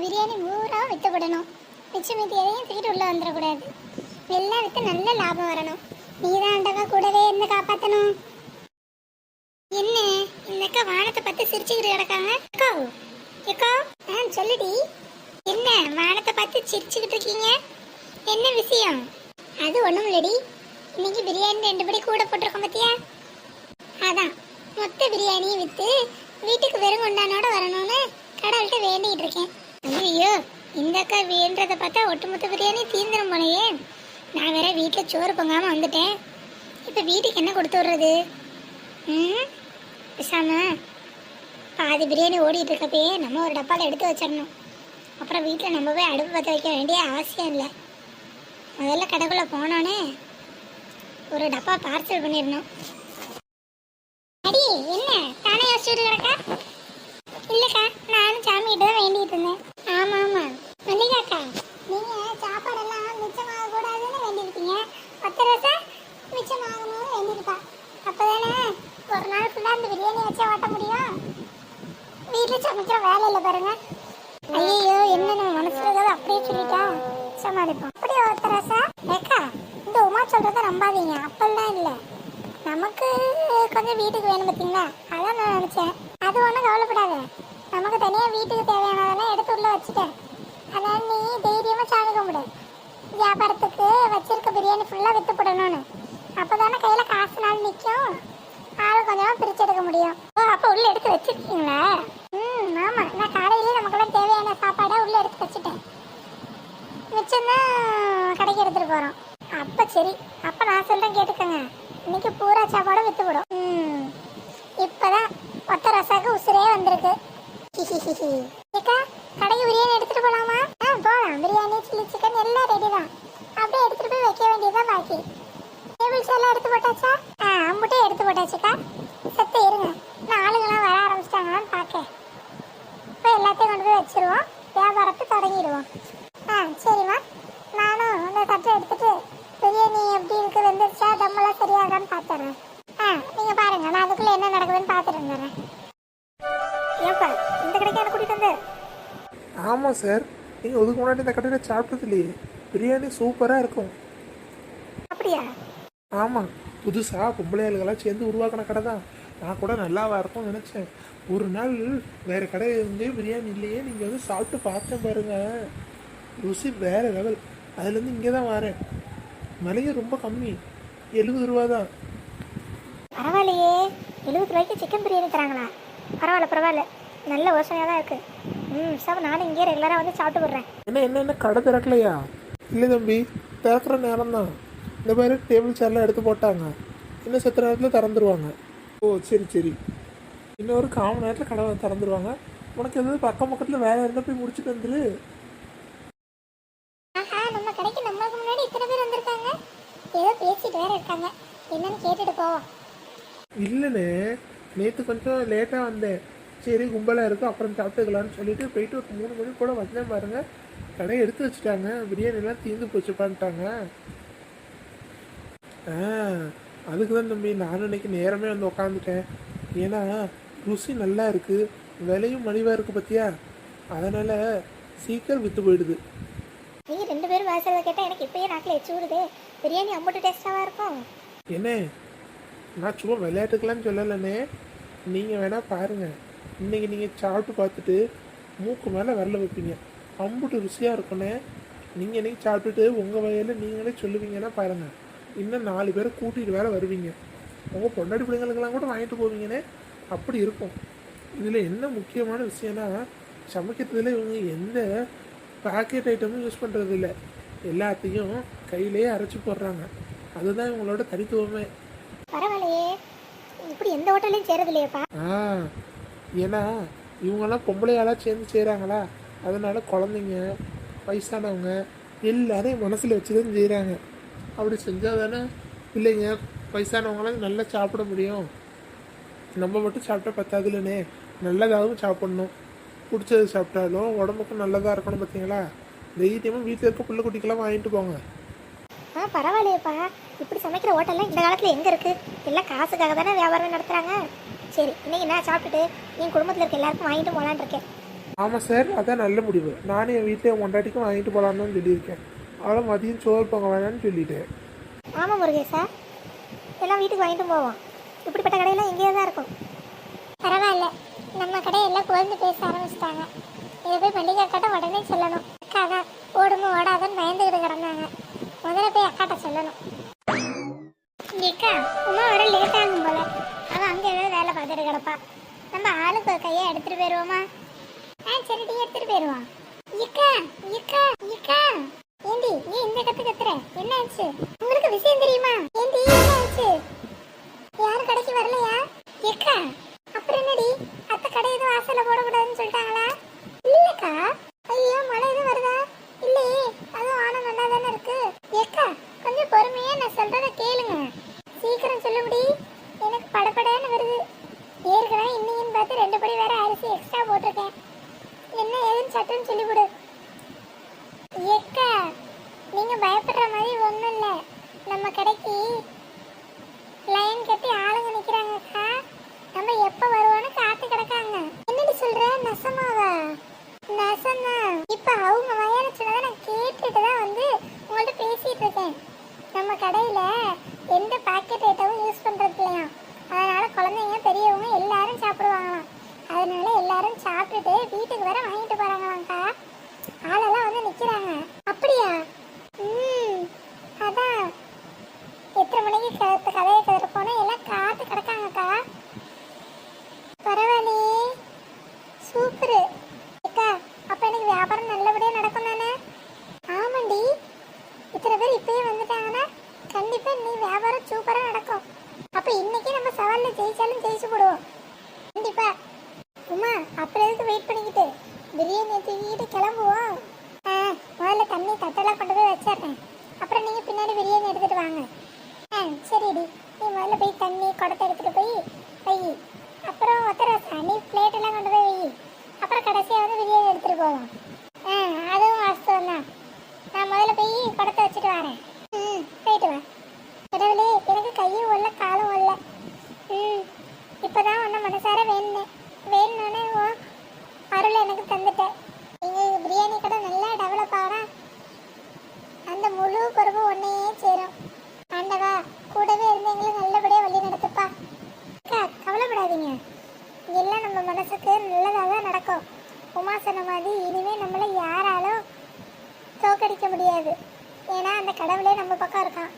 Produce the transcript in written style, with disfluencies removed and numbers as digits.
பிரியாணி பூரா வித்தப்படணும். மிச்சம் மீதி எதையும் தூக்கிட்டு உள்ள வந்துடக்கூடாது. எல்லாம் வித்து நல்ல லாபம் வரணும். நீதான் ஆண்டவா கூடவே இருந்து காப்பாற்றணும். என்ன இந்த அக்கா வானத்தை பார்த்து சிரிச்சுக்கிட்டு கிடக்காங்க? அக்கா அக்கா சொல்லுடி. என்ன வானத்தை பார்த்து சிரிச்சுக்கிட்டு இருக்கீங்க? என்ன விஷயம்? அது ஒன்றும் இல்லடி, இன்னைக்கு பிரியாணி 2 படி கூட போட்டிருக்கோம் பார்த்தியா? அதான் மொத்த பிரியாணியை விற்று வீட்டுக்கு வெறும் கொண்டானோட வரணும்னு கடவுள்கிட்ட வேண்டிகிட்டு இருக்கேன். ஐயோ, இந்த அக்கா வேண்டதை பார்த்தா ஒட்டுமொத்த பிரியாணி தீர்ந்துடும் போலையே. நான் வேற வீட்டில் சோறு பொங்காமல் வந்துட்டேன். இப்போ வீட்டுக்கு என்ன கொடுத்து விட்றது? பேசாம பாதி பிரியாணி ஓடிட்டு இருக்கப்பயே நம்ம ஒரு டப்பாவில் எடுத்து வச்சிடணும். அப்புறம் வீட்டில் நம்ம போய் அடுப்பு பற்ற வைக்க வேண்டிய அவசியம் இல்லை. முதல்ல கடைக்குள்ளே போனோன்னே ஒரு டப்பா பார்சல் பண்ணிடணும். அடி என்ன தானே யோசிச்சுட்டு கிடக்கா? இல்லைக்கா, நானும் சாமிகிட்ட தான் வேண்டிகிட்டு இருந்தேன். ஆமாம் ஆமாம் மல்லிகாக்கா, நீங்கள் சாப்பாடெல்லாம் மிச்சமாக கூடாதுன்னு வேண்டியிருக்கீங்க. 10 ரூபா மிச்சமாகணும்னு வேண்டியிருக்கா. அப்போ தானே ஒரு நாள் ஃபுல்லாக அந்த பிரியாணி வச்சா ஓட்ட முடியும். வீட்டில் சமைக்கிற வேலை இல்லை பாருங்க. ஐயோ, என்ன நம்ம மனசுல ஏதாவது அப்படியே சொல்லிட்டா சமாளிப்போம். அப்படியே 10 ரூபா ஏக்கா, இந்த உமா சொல்கிறத நம்பாதீங்க. அப்பெல்லாம் இல்லை, நமக்கு கொஞ்சம் வீட்டுக்கு வேணும் பார்த்தீங்களா, அதான் நான் நினச்சேன். அது ஒன்றும் கவலைப்படாத, நமக்கு தனியாக வீட்டுக்கு தேவையானதெல்லாம் எடுத்து உள்ளே வச்சுட்டேன். அதனால் நீ தைரியமாக சாமி கும்பிடு. வியாபாரத்துக்கு வச்சிருக்க பிரியாணி ஃபுல்லாக விற்று போடணும்னு. அப்போ தானே கையில் காசு நாள் நிற்கும், ஆள் கொஞ்சமாக பிரித்து எடுக்க முடியும். ஓ, அப்போ உள்ளே எடுத்து வச்சுருக்கீங்களா? ஆமாம், நான் காலையிலேயே நமக்கெல்லாம் தேவையான சாப்பாடை உள்ளே எடுத்து வச்சுட்டேன். மிச்சம்தான் கடைக்கு எடுத்துகிட்டு போகிறோம். அப்போ சரி, அப்போ நான் சொல்கிறேன் கேட்டுக்கோங்க. இன்னைக்கு பூரா சாப்பாடும் விற்று போடும். இப்போதான் 10 ரசாக்கு உசுரே வந்திருக்கு. ஏக்கா, கடைக்கு பிரியாணி எடுத்துகிட்டு போகலாமா? போகலாம். பிரியாணி, சில்லி சிக்கன் எல்லாம் ரெடி தான். அப்படியே எடுத்துகிட்டு போய் வைக்க வேண்டியதுதான் பாக்கி. டேபிள் சேர்லாம் எடுத்து போட்டாச்சா? அம்புட்டே எடுத்து போட்டாச்சுக்கா. சத்து இருங்க, நான் ஆளுங்களாம் வர ஆரம்பிச்சிட்டாங்களான்னு பார்க்க. இப்போ எல்லாத்தையும் கொண்டு போய் வச்சுருவோம், வியாபாரத்தை தொடங்கிடுவோம். சரிம்மா, நானும் அந்த தட்டை எடுத்துகிட்டு பிரியாணி எப்படி இருக்குது, வெந்துருச்சா, தம்மெல்லாம் சரியாகான்னு பார்த்துட்றேன். நீங்கள் பாருங்கள், நான் அதுக்குள்ளே என்ன நடக்குதுன்னு பார்த்துட்டு இருந்துடுறேன். ஏப்பா, இந்த கடைக்கு என்ன கூட்டிகிட்டு வந்து? ஆமாம் சார், நீங்கள் அதுக்கு முன்னாடி இந்த கடையில் சாப்பிட்டது இல்லையே. பிரியாணி சூப்பராக இருக்கும். அப்படியா? ஆமாம், புதுசாக பொம்பளையாளுகளாம் சேர்ந்து உருவாக்கின கடை தான். நான் கூட நல்லாவா இருக்கும்னு நினச்சேன். ஒரு நாள் வேறு கடை இருந்து பிரியாணி இல்லையே, நீங்கள் வந்து சாப்பிட்டு பார்த்தேன் பாருங்கள், ருசி வேறு லெவல். அதுலேருந்து இங்கே தான் வரேன். மளிகை ரொம்ப கம்மி, 70 ரூபா தான். பரவாயில்லையே, 70 ரூபாய்க்கு சிக்கன் பிரியாணி தராங்களா? பரவாயில்ல, நல்ல யோசனையாக தான் இருக்குது. சார், நானும் இங்கே ரெகுலராக வந்து சாப்பிட்டு போடுறேன். என்ன கடை திறக்கலையா? இல்லை தம்பி, திறக்கிற நேரம் தான். இந்த மாதிரி டேபிள் சேர்லாம் எடுத்து போட்டாங்க, இன்னும் செத்த நேரத்தில் திறந்துருவாங்க. ஓ சரி, இன்னொரு 1/4 மணி நேரத்தில் கடை திறந்துருவாங்க. உனக்கு எதாவது பக்கத்தில் வேலை இருந்தால் போய் முடிச்சுட்டு வந்துரு. நம்ம கடைக்கு நம்மளுக்கு முன்னாடி இத்தனை பேர் வந்திருக்காங்க. ஏதோ பேசிட்டு வேற இருக்காங்க, என்னன்னு கேட்டுட்டு போவோம். இல்லைண்ணே, நேற்று கொஞ்சம் லேட்டாக வந்தேன். சரி கும்பலாக இருக்கும், அப்புறம் சாப்பிட்டுக்கலான்னு சொல்லிட்டு போயிட்டு ஒரு 3 மணி கூட வந்தேன் பாருங்க. கடையை எடுத்து வச்சுட்டாங்க, பிரியாணிலாம் தீர்ந்து போச்சு பண்ணிட்டாங்க. அதுக்கு தான் தம்பி நானும் இன்னைக்கு நேரமே வந்து உக்காந்துட்டேன். ஏன்னா ருசி நல்லா இருக்குது, விலையும் மலிவாக இருக்குது பார்த்தியா, அதனால் சீக்கிரம் விற்று போயிடுது. நீங்கள் 2 பேரும் வாசலில் கேட்டால் எனக்கு இப்போயே நாட்டில் எச்சு விடுது. பிரியாணி அம்பட்டு டேஸ்ட்டாக இருக்கும். என்ன, நான் சும்மா விளையாட்டுக்கலான்னு சொல்லலைண்ணே, நீங்கள் வேணால் பாருங்கள். இன்றைக்கி நீங்கள் சாப்பிட்டு பார்த்துட்டு மூக்கு மேலே விரல வைப்பீங்க, அம்புட்டு ருசியாக இருக்குண்ணே. நீங்கள் இன்றைக்கி சாப்பிட்டுட்டு உங்கள் வகையில் நீங்களே சொல்லுவீங்கன்னா பாருங்கள், இன்னும் 4 பேரை கூட்டிகிட்டு வேலை வருவீங்க. உங்கள் பொண்டாட்டி பிள்ளைங்களுக்கெல்லாம் கூட வாங்கிட்டு போவீங்கன்னே, அப்படி இருக்கும். இதில் என்ன முக்கியமான விஷயம்னா, சமைக்கிறதுல இவங்க எந்த பேக்கெட் ஐட்டமும் யூஸ் பண்ணுறது இல்லை, எல்லாத்தையும் கையிலேயே அரைச்சி போடுறாங்க. அதுதான் இவங்களோட தனித்துவமே. பரவாயில்லையே, இப்படி எந்த ஹோட்டலையும் சேரது இல்லையாப்பா? ஏன்னா இவங்கெல்லாம் பொம்பளையாலாம் சேர்ந்து செய்கிறாங்களா, அதனால குழந்தைங்க, வயசானவங்க எல்லாரையும் மனசில் வச்சு தான் செய்கிறாங்க. அப்படி செஞ்சால் தானே பிள்ளைங்க வயசானவங்களாம் நல்லா சாப்பிட முடியும். நம்ம மட்டும் சாப்பிட்டா பத்தாதுலனே, நல்லதாகவும் சாப்பிட்ணும். பிடிச்சது சாப்பிட்டாலும் உடம்புக்கும் நல்லதாக இருக்கணும். பார்த்தீங்களா, தைரியமாக வீட்டில் இருக்க பிள்ளை குட்டிக்கெல்லாம் வாங்கிட்டு போங்க. பரவாயில்லையப்பா, இப்படி சமைக்கிற ஹோட்டல்லாம் இந்த காலத்தில் எங்கே இருக்குது? எல்லாம் காசுக்காக தானே வியாபாரம் நடத்துகிறாங்க. சரி, இன்னைக்கு நான் சாப்பிட்டுட்டு என் குடும்பத்தில் இருக்க எல்லாருக்கும் வாங்கிட்டு போகலான் இருக்கேன். ஆமாம் சார், அதான் நல்ல முடிவு. நானும் என் வீட்டில் என் பொண்டாட்டிக்கும் வாங்கிட்டு போகலான்னு தான் சொல்லியிருக்கேன். அவளும் மதியம் சோறு பொங்க வேணான்னு சொல்லிட்டேன். ஆமாம் முருகேசா, எல்லாம் வீட்டுக்கு வாங்கிட்டு போவோம். இப்படிப்பட்ட கடையெல்லாம் எங்கேயோ தான் இருக்கும். பரவாயில்ல, நம்ம கடையெல்லாம் குழந்தை பேச ஆரம்பிச்சிட்டாங்க. இதை போய் மல்லிகை அக்காட்ட உடனே சொல்லணும். அக்கா தான் ஓடுமோ ஓடாதன்னு பயந்துக்கிட்டு கிடந்தாங்க. முதல்ல போய் அக்காட்ட சொல்லணும். அக்கா உமா வர லேட் ஆகும் போல. அவன் அங்கே ஏதாவது வேலை பார்த்துட்டு கிடப்பா. நம்ம ஆளுக்கு ஒரு கையை எடுத்துட்டு போயிடுவோமா? சரி டீ எடுத்துட்டு போயிடுவான். இக்கா இக்கா இக்கா ஏண்டி நீ இந்த கத்துற? என்ன ஆச்சு? உங்களுக்கு விஷயம் தெரியுமா? ஏண்டி என்ன ஆச்சு? யாரும் கடைக்கு வரலையா? இக்கா அப்புறம் என்னடி? அத்தை கடை எதுவும் வாசல்ல போடக்கூடாதுன்னு சொல்லிட்டாங்களா? இல்லக்கா. ஐயோ மழை எதுவும் வருதா? இல்லையே, அதுவும் வானம் நல்லா தானே இருக்கு. ஏக்கா கொஞ்சம் பொறுமையா நான் சொல்றத கேளுங்க. சீக்கிரம் சொல்லுபடி, எனக்கு படபடன்னு வருது. ஏற்கனவே இன்னைக்குன்னு பார்த்து 2 படி வேற அரிசி எக்ஸ்ட்ரா போட்டிருக்கேன். என்ன ஏதுன்னு சட்டுன்னு சொல்லிவிடு. ஏக்கா நீங்க பயப்படுற மாதிரி ஒன்றும் இல்லை. நம்ம கடைக்கு லைன் கட்டி ஆளுங்க நிக்கிறாங்கக்கா. நம்ம எப்ப வருவோன்னு காத்து கிடக்காங்க. என்னடி சொல்ற? நசமாவா? நசமா? இப்ப அவங்க வயல சொன்னதை நான் கேட்டுட்டு தான் வந்து உங்கள்ட்ட பேசிட்டு இருக்கேன். நம்ம கடையில எந்த பாக்கெட் ஐட்டமும் யூஸ் பண்றது இல்லையா, அதனால குழந்தைங்க பெரியவங்க எல்லாரும் சாப்பிடுவாங்களாம். அதனால எல்லாரும் சாப்பிட்டுட்டு வீட்டுக்கு வர வாங்கிட்டு போறாங்களாம்க்கா. ஆளெல்லாம் வந்து நிக்கிறாங்க. அப்படியா? அதான் எத்தனை மணிக்கு கதையை கதிர போனா எல்லாம் காத்து கிடக்காங்கக்கா. பரவாயில்லையே, சூப்பரு. அக்கா அப்ப எனக்கு வியாபாரம் நல்லபடியா நடக்கும் தானே? ஆமாண்டி, இத்தனை பேர் இப்பயே வந்துட்டாங்கன்னா கண்டிப்பா நீ வியாபாரம் சூப்பரா நடக்கும். அப்ப இன்னைக்கு நம்ம சவால்ல ஜெயிச்சாலும் ஜெயிச்சு போடுவோம் கண்டிப்பா. உமா அப்புறம் எதுக்கு வெயிட் பண்ணிக்கிட்டு பிரியாணி தூக்கிட்டு கிளம்புவோம். முதல்ல தண்ணி தட்டெல்லாம் கொண்டு போய் வச்சிடுறேன். அப்புறம் நீங்க பின்னாடி பிரியாணி எடுத்துட்டு வாங்க. சரிடி, நீ முதல்ல போய் தண்ணி குடத்தை எடுத்துட்டு போய் வை. அப்புறம் நீ பிளேட் எல்லாம் கொண்டு போய் வை. அப்புறம் கடைசியாக வந்து பிரியாணி எடுத்துட்டு போவோம். அதுவும் வாஸ்தவம் தான். நான் முதல்ல போய் குடத்தை வச்சுட்டு வரேன். போயிட்டு வா. கடவுளே, எனக்கு கையும் ஒல்ல காலும் ஒல்ல. இப்போதான் ஒன்றும் மனசார வேணும்னே அருள் எனக்கு தந்துட்டேன். எங்கள் பிரியாணி கடை நல்லா டெவலப் ஆகிறா. அந்த முழு பொறுப்பு ஒன்றையே சேரும். ஆண்டவா கூடவே இருந்து எங்களுக்கு நல்லபடியாக வழி நடத்துப்பா. கவலைப்படாதீங்க, எல்லாம் நம்ம மனசுக்கு நல்லதாக தான் நடக்கும். உமா சொன்ன மாதிரி இனிமேல் நம்மளை யாராலும் தோக்கடிக்க முடியாது. ஏன்னா அந்த கடவுளே நம்ம பக்கம் இருக்கான்.